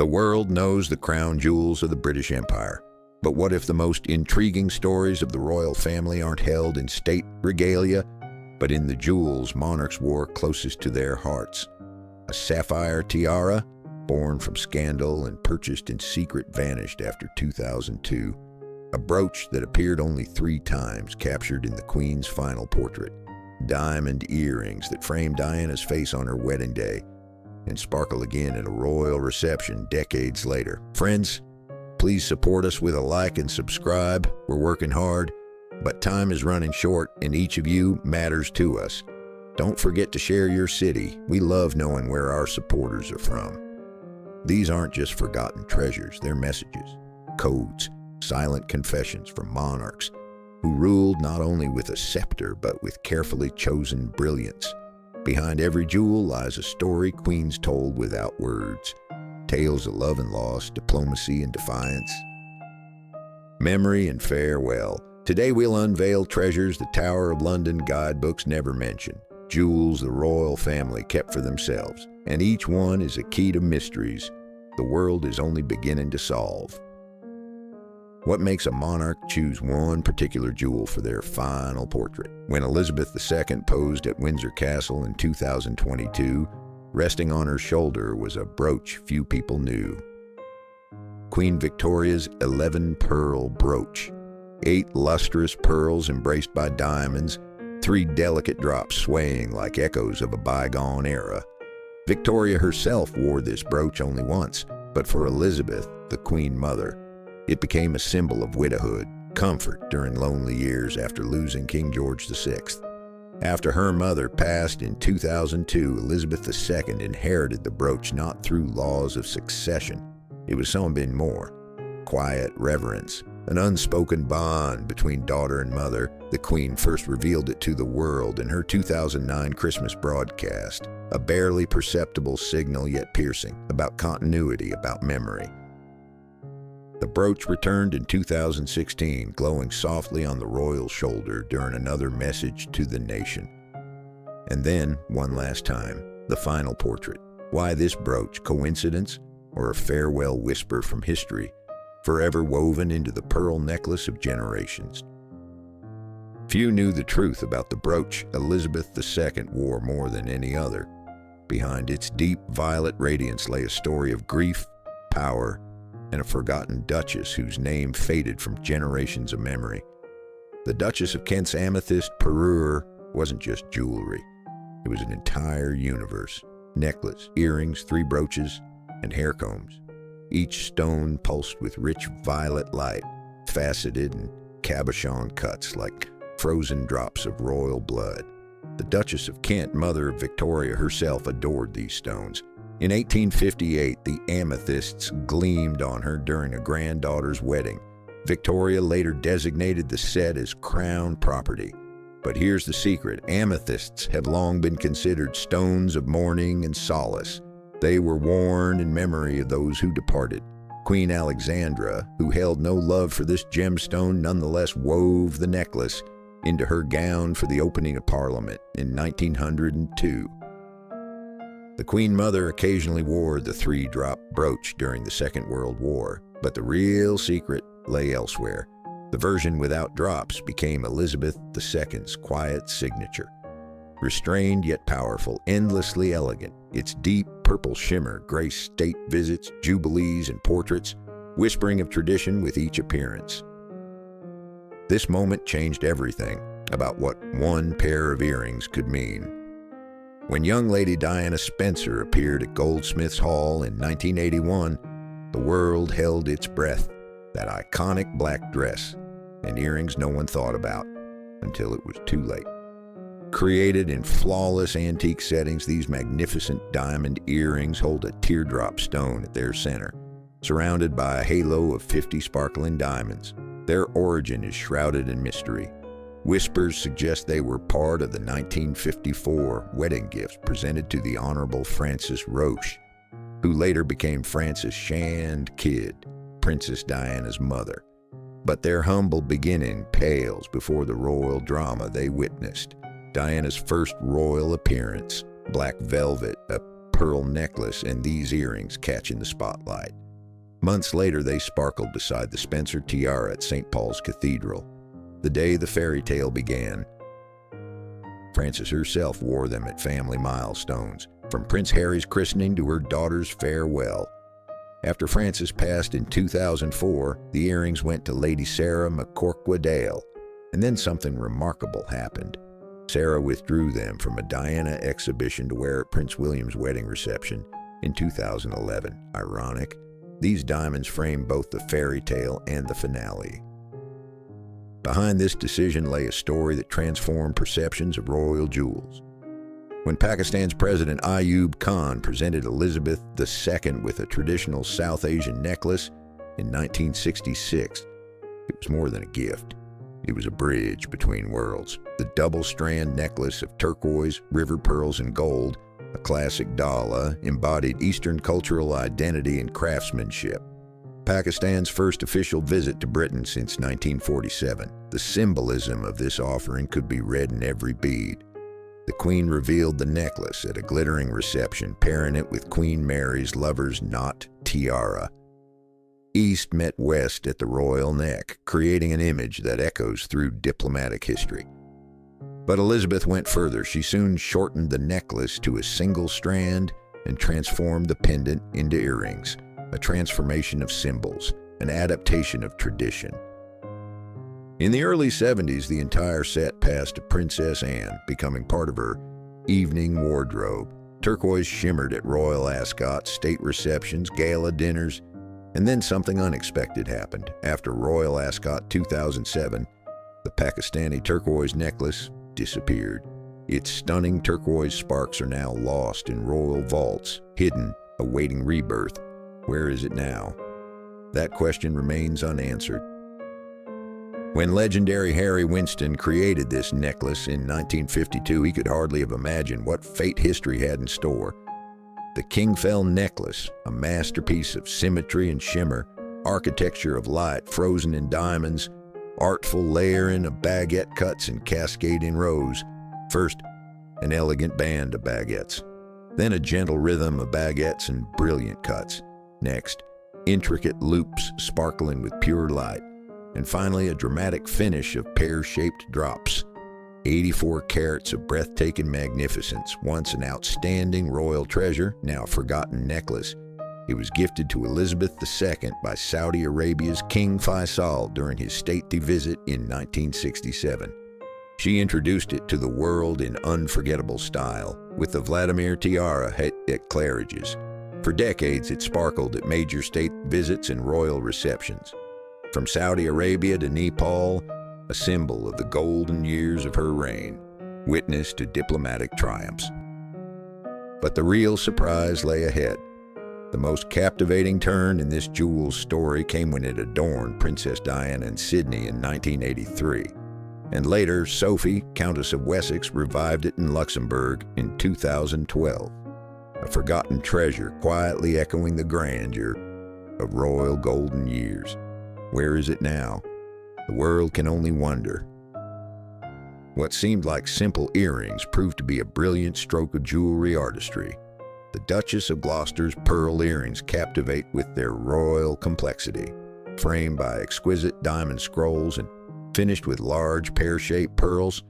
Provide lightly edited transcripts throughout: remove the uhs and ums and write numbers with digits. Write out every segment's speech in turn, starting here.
The world knows the crown jewels of the British Empire. But what if the most intriguing stories of the royal family aren't held in state regalia, but in the jewels monarchs wore closest to their hearts? A sapphire tiara, born from scandal and purchased in secret, vanished after 2002. A brooch that appeared only 3 times, captured in the Queen's final portrait. Diamond earrings that framed Diana's face on her wedding day and sparkle again at a royal reception decades later. Friends, please support us with a like and subscribe. We're working hard, but time is running short and each of you matters to us. Don't forget to share your city. We love knowing where our supporters are from. These aren't just forgotten treasures, they're messages, codes, silent confessions from monarchs who ruled not only with a scepter but with carefully chosen brilliance. Behind every jewel lies a story queens told without words. Tales of love and loss, diplomacy and defiance, memory and farewell. Today we'll unveil treasures the Tower of London guidebooks never mention, jewels the royal family kept for themselves, and each one is a key to mysteries the world is only beginning to solve. What makes a monarch choose one particular jewel for their final portrait? When Elizabeth II posed at Windsor Castle in 2022, resting on her shoulder was a brooch few people knew. Queen Victoria's 11-pearl brooch. 8 lustrous pearls embraced by diamonds, 3 delicate drops swaying like echoes of a bygone era. Victoria herself wore this brooch only once, but for Elizabeth, the Queen Mother, it became a symbol of widowhood, comfort during lonely years after losing King George VI. After her mother passed in 2002, Elizabeth II inherited the brooch not through laws of succession. It was something more. Quiet reverence, an unspoken bond between daughter and mother. The Queen first revealed it to the world in her 2009 Christmas broadcast, a barely perceptible signal yet piercing, about continuity, about memory. The brooch returned in 2016, glowing softly on the royal shoulder during another message to the nation. And then, one last time, the final portrait. Why this brooch? Coincidence? Or a farewell whisper from history, forever woven into the pearl necklace of generations? Few knew the truth about the brooch Elizabeth II wore more than any other. Behind its deep violet radiance lay a story of grief, power, and a forgotten Duchess whose name faded from generations of memory. The Duchess of Kent's amethyst Parure wasn't just jewelry. It was an entire universe. Necklace, earrings, 3 brooches, and hair combs. Each stone pulsed with rich violet light, faceted and cabochon cuts like frozen drops of royal blood. The Duchess of Kent, mother of Victoria herself, adored these stones. In 1858, the amethysts gleamed on her during a granddaughter's wedding. Victoria later designated the set as crown property. But here's the secret: amethysts have long been considered stones of mourning and solace. They were worn in memory of those who departed. Queen Alexandra, who held no love for this gemstone, nonetheless wove the necklace into her gown for the opening of Parliament in 1902. The Queen Mother occasionally wore the 3-drop brooch during the Second World War, but the real secret lay elsewhere. The version without drops became Elizabeth II's quiet signature. Restrained yet powerful, endlessly elegant, its deep purple shimmer graced state visits, jubilees, and portraits, whispering of tradition with each appearance. This moment changed everything about what one pair of earrings could mean. When young Lady Diana Spencer appeared at Goldsmiths Hall in 1981, the world held its breath. That iconic black dress and earrings no one thought about until it was too late. Created in flawless antique settings, these magnificent diamond earrings hold a teardrop stone at their center, surrounded by a halo of 50 sparkling diamonds. Their origin is shrouded in mystery. Whispers suggest they were part of the 1954 wedding gifts presented to the Honorable Frances Roche, who later became Frances Shand Kidd, Princess Diana's mother. But their humble beginning pales before the royal drama they witnessed. Diana's first royal appearance, black velvet, a pearl necklace and these earrings catching the spotlight. Months later, they sparkled beside the Spencer tiara at St. Paul's Cathedral, the day the fairy tale began. Frances herself wore them at family milestones, from Prince Harry's christening to her daughter's farewell. After Frances passed in 2004, the earrings went to Lady Sarah McCorquodale, and then something remarkable happened. Sarah withdrew them from a Diana exhibition to wear at Prince William's wedding reception in 2011. Ironic, these diamonds frame both the fairy tale and the finale. Behind this decision lay a story that transformed perceptions of royal jewels. When Pakistan's President Ayub Khan presented Elizabeth II with a traditional South Asian necklace in 1966, it was more than a gift. It was a bridge between worlds. The double-strand necklace of turquoise, river pearls, and gold, a classic Dala, embodied Eastern cultural identity and craftsmanship. Pakistan's first official visit to Britain since 1947. The symbolism of this offering could be read in every bead. The Queen revealed the necklace at a glittering reception, pairing it with Queen Mary's lover's knot tiara. East met West at the royal neck, creating an image that echoes through diplomatic history. But Elizabeth went further. She soon shortened the necklace to a single strand and transformed the pendant into earrings, a transformation of symbols, an adaptation of tradition. In the early 70s, the entire set passed to Princess Anne, becoming part of her evening wardrobe. Turquoise shimmered at royal Ascot, state receptions, gala dinners, and then something unexpected happened. After Royal Ascot 2007, the Pakistani turquoise necklace disappeared. Its stunning turquoise sparks are now lost in royal vaults, hidden, awaiting rebirth. Where is it now? That question remains unanswered. When legendary Harry Winston created this necklace in 1952, he could hardly have imagined what fate history had in store. The Kingfell Necklace, a masterpiece of symmetry and shimmer, architecture of light frozen in diamonds, artful layering of baguette cuts and cascading rows. First, an elegant band of baguettes. Then a gentle rhythm of baguettes and brilliant cuts. Next, intricate loops sparkling with pure light. And finally, a dramatic finish of pear-shaped drops. 84 carats of breathtaking magnificence, once an outstanding royal treasure, now a forgotten necklace. It was gifted to Elizabeth II by Saudi Arabia's King Faisal during his stately visit in 1967. She introduced it to the world in unforgettable style, with the Vladimir tiara at Claridge's. For decades, it sparkled at major state visits and royal receptions. From Saudi Arabia to Nepal, a symbol of the golden years of her reign, witness to diplomatic triumphs. But the real surprise lay ahead. The most captivating turn in this jewel's story came when it adorned Princess Diana and Sydney in 1983. And later, Sophie, Countess of Wessex, revived it in Luxembourg in 2012. A forgotten treasure quietly echoing the grandeur of royal golden years. Where is it now? The world can only wonder. What seemed like simple earrings proved to be a brilliant stroke of jewelry artistry. The Duchess of Gloucester's pearl earrings captivate with their royal complexity, framed by exquisite diamond scrolls and finished with large pear-shaped pearls.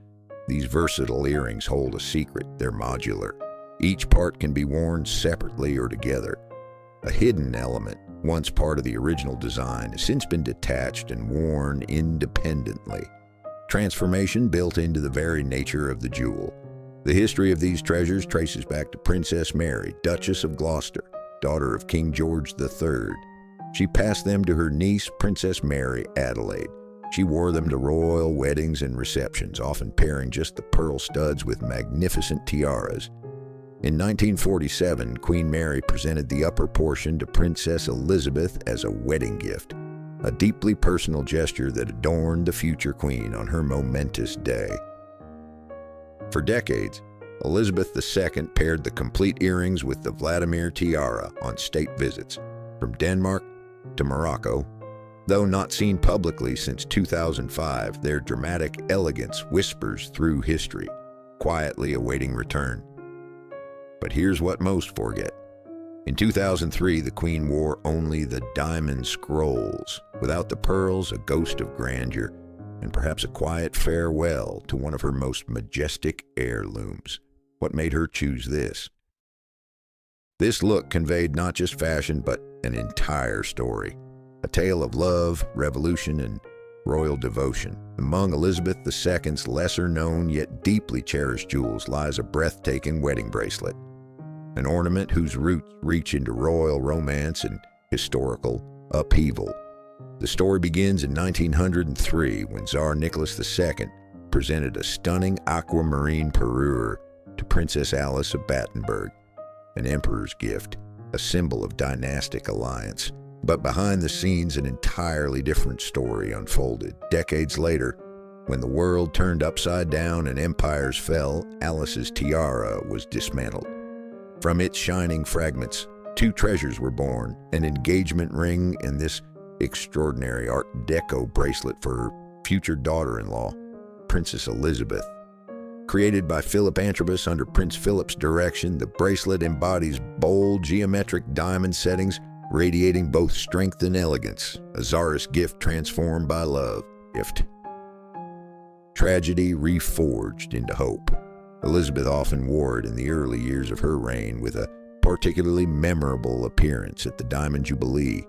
These versatile earrings hold a secret. They're modular. Each part can be worn separately or together. A hidden element, once part of the original design, has since been detached and worn independently. Transformation built into the very nature of the jewel. The history of these treasures traces back to Princess Mary, Duchess of Gloucester, daughter of King George III. She passed them to her niece, Princess Mary Adelaide. She wore them to royal weddings and receptions, often pairing just the pearl studs with magnificent tiaras. In 1947, Queen Mary presented the upper portion to Princess Elizabeth as a wedding gift, a deeply personal gesture that adorned the future queen on her momentous day. For decades, Elizabeth II paired the complete earrings with the Vladimir tiara on state visits, from Denmark to Morocco. Though not seen publicly since 2005, their dramatic elegance whispers through history, quietly awaiting return. But here's what most forget. In 2003, the Queen wore only the diamond scrolls, without the pearls, a ghost of grandeur, and perhaps a quiet farewell to one of her most majestic heirlooms. What made her choose this? This look conveyed not just fashion, but an entire story. A tale of love, revolution, and royal devotion. Among Elizabeth II's lesser-known yet deeply cherished jewels lies a breathtaking wedding bracelet, an ornament whose roots reach into royal romance and historical upheaval. The story begins in 1903 when Tsar Nicholas II presented a stunning aquamarine parure to Princess Alice of Battenberg, an emperor's gift, a symbol of dynastic alliance. But behind the scenes, an entirely different story unfolded. Decades later, when the world turned upside down and empires fell, Alice's tiara was dismantled. From its shining fragments, two treasures were born, an engagement ring and this extraordinary Art Deco bracelet for her future daughter-in-law, Princess Elizabeth. Created by Philip Antrobus under Prince Philip's direction, the bracelet embodies bold geometric diamond settings radiating both strength and elegance, a czarist gift transformed by love. Tragedy reforged into hope. Elizabeth often wore it in the early years of her reign, with a particularly memorable appearance at the Diamond Jubilee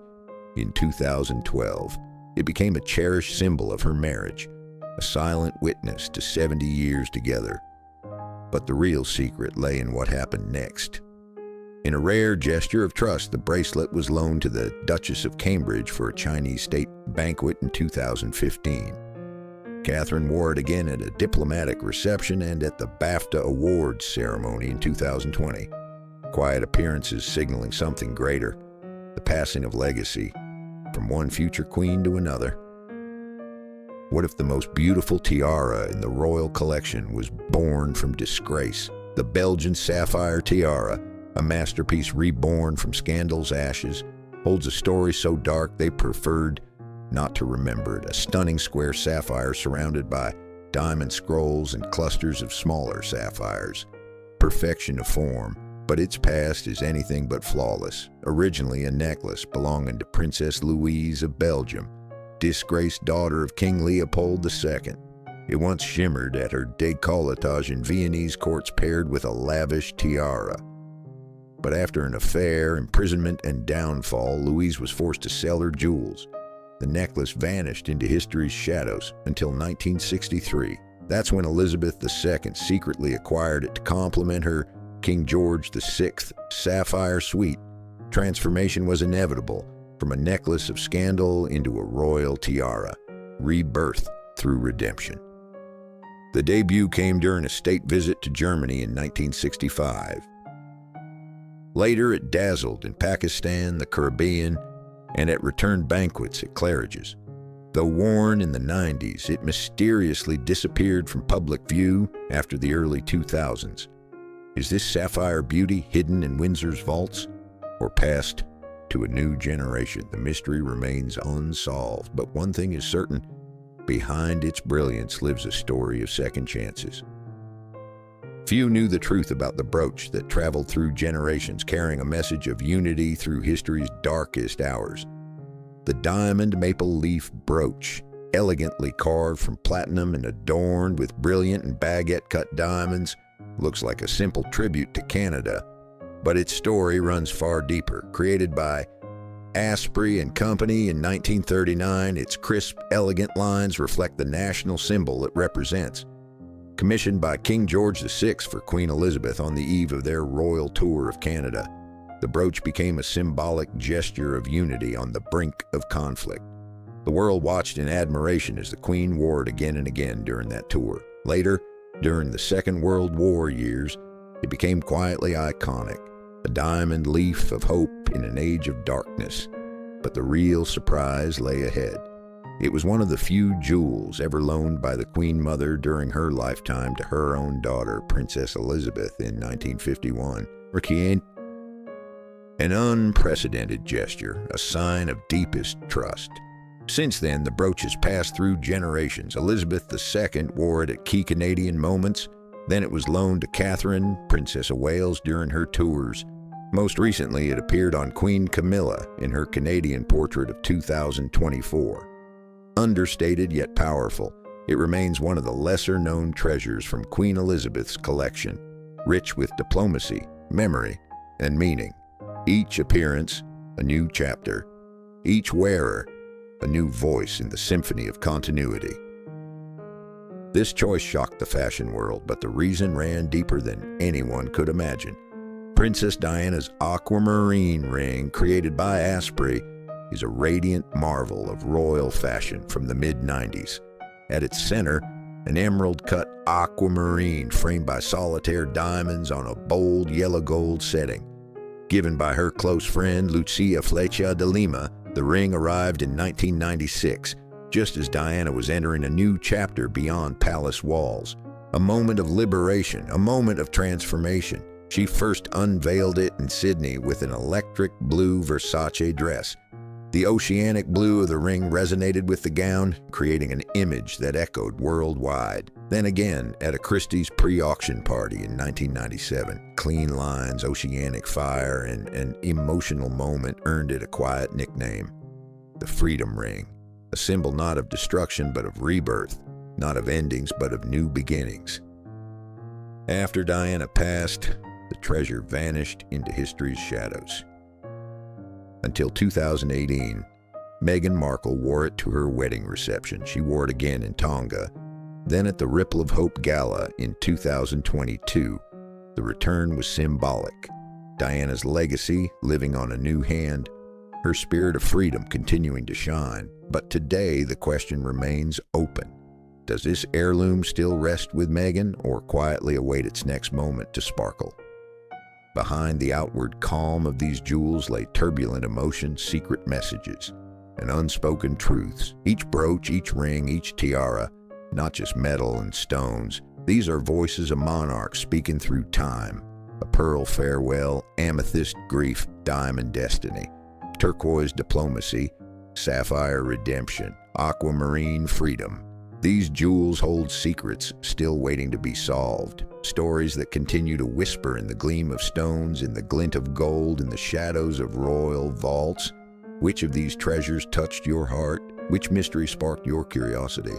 in 2012. It became a cherished symbol of her marriage, a silent witness to 70 years together. But the real secret lay in what happened next. In a rare gesture of trust, the bracelet was loaned to the Duchess of Cambridge for a Chinese state banquet in 2015. Catherine wore it again at a diplomatic reception and at the BAFTA Awards ceremony in 2020. Quiet appearances signaling something greater, the passing of legacy from one future queen to another. What if the most beautiful tiara in the royal collection was born from disgrace? The Belgian Sapphire tiara, a masterpiece reborn from scandal's ashes, holds a story so dark they preferred not to remember it. A stunning square sapphire surrounded by diamond scrolls and clusters of smaller sapphires. Perfection of form, but its past is anything but flawless. Originally a necklace belonging to Princess Louise of Belgium, disgraced daughter of King Leopold II. It once shimmered at her décolletage in Viennese courts paired with a lavish tiara. But after an affair, imprisonment, and downfall, Louise was forced to sell her jewels. The necklace vanished into history's shadows until 1963. That's when Elizabeth II secretly acquired it to complement her King George VI sapphire suite. Transformation was inevitable, from a necklace of scandal into a royal tiara, rebirth through redemption. The debut came during a state visit to Germany in 1965. Later, it dazzled in Pakistan, the Caribbean, and at return banquets at Claridge's. Though worn in the 90s, it mysteriously disappeared from public view after the early 2000s. Is this sapphire beauty hidden in Windsor's vaults, or passed to a new generation? The mystery remains unsolved, but one thing is certain: behind its brilliance lives a story of second chances. Few knew the truth about the brooch that traveled through generations, carrying a message of unity through history's darkest hours. The diamond maple leaf brooch, elegantly carved from platinum and adorned with brilliant and baguette-cut diamonds, looks like a simple tribute to Canada, but its story runs far deeper. Created by Asprey and Company in 1939, its crisp, elegant lines reflect the national symbol it represents. Commissioned by King George VI for Queen Elizabeth on the eve of their royal tour of Canada, the brooch became a symbolic gesture of unity on the brink of conflict. The world watched in admiration as the Queen wore it again and again during that tour. Later, during the Second World War years, it became quietly iconic, a diamond leaf of hope in an age of darkness. But the real surprise lay ahead. It was one of the few jewels ever loaned by the Queen Mother during her lifetime to her own daughter, Princess Elizabeth, in 1951. An unprecedented gesture, a sign of deepest trust. Since then, the brooch has passed through generations. Elizabeth II wore it at key Canadian moments, Then it was loaned to Catherine, Princess of Wales, during her tours. Most recently, it appeared on Queen Camilla in her Canadian portrait of 2024. Understated yet powerful, it remains one of the lesser-known treasures from Queen Elizabeth's collection, rich with diplomacy, memory, and meaning. Each appearance, a new chapter. Each wearer, a new voice in the symphony of continuity. This choice shocked the fashion world, but the reason ran deeper than anyone could imagine. Princess Diana's Aquamarine ring, created by Asprey, is a radiant marvel of royal fashion from the mid-90s. At its center, an emerald-cut aquamarine framed by solitaire diamonds on a bold yellow-gold setting. Given by her close friend Lucia Flecha de Lima, the ring arrived in 1996, just as Diana was entering a new chapter beyond palace walls. A moment of liberation, a moment of transformation. She first unveiled it in Sydney with an electric blue Versace dress. The oceanic blue of the ring resonated with the gown, creating an image that echoed worldwide. Then again, at a Christie's pre-auction party in 1997, clean lines, oceanic fire, and an emotional moment earned it a quiet nickname, the Freedom Ring, a symbol not of destruction but of rebirth, not of endings but of new beginnings. After Diana passed, the treasure vanished into history's shadows. Until 2018, Meghan Markle wore it to her wedding reception. She wore it again in Tonga. Then at the Ripple of Hope Gala in 2022, the return was symbolic. Diana's legacy living on a new hand, her spirit of freedom continuing to shine. But today, the question remains open. Does this heirloom still rest with Meghan, or quietly await its next moment to sparkle? Behind the outward calm of these jewels lay turbulent emotions, secret messages, and unspoken truths. Each brooch, each ring, each tiara, not just metal and stones. These are voices of monarchs speaking through time. A pearl farewell, amethyst grief, diamond destiny, turquoise diplomacy, sapphire redemption, aquamarine freedom. These jewels hold secrets still waiting to be solved. Stories that continue to whisper in the gleam of stones, in the glint of gold, in the shadows of royal vaults. Which of these treasures touched your heart? Which mystery sparked your curiosity?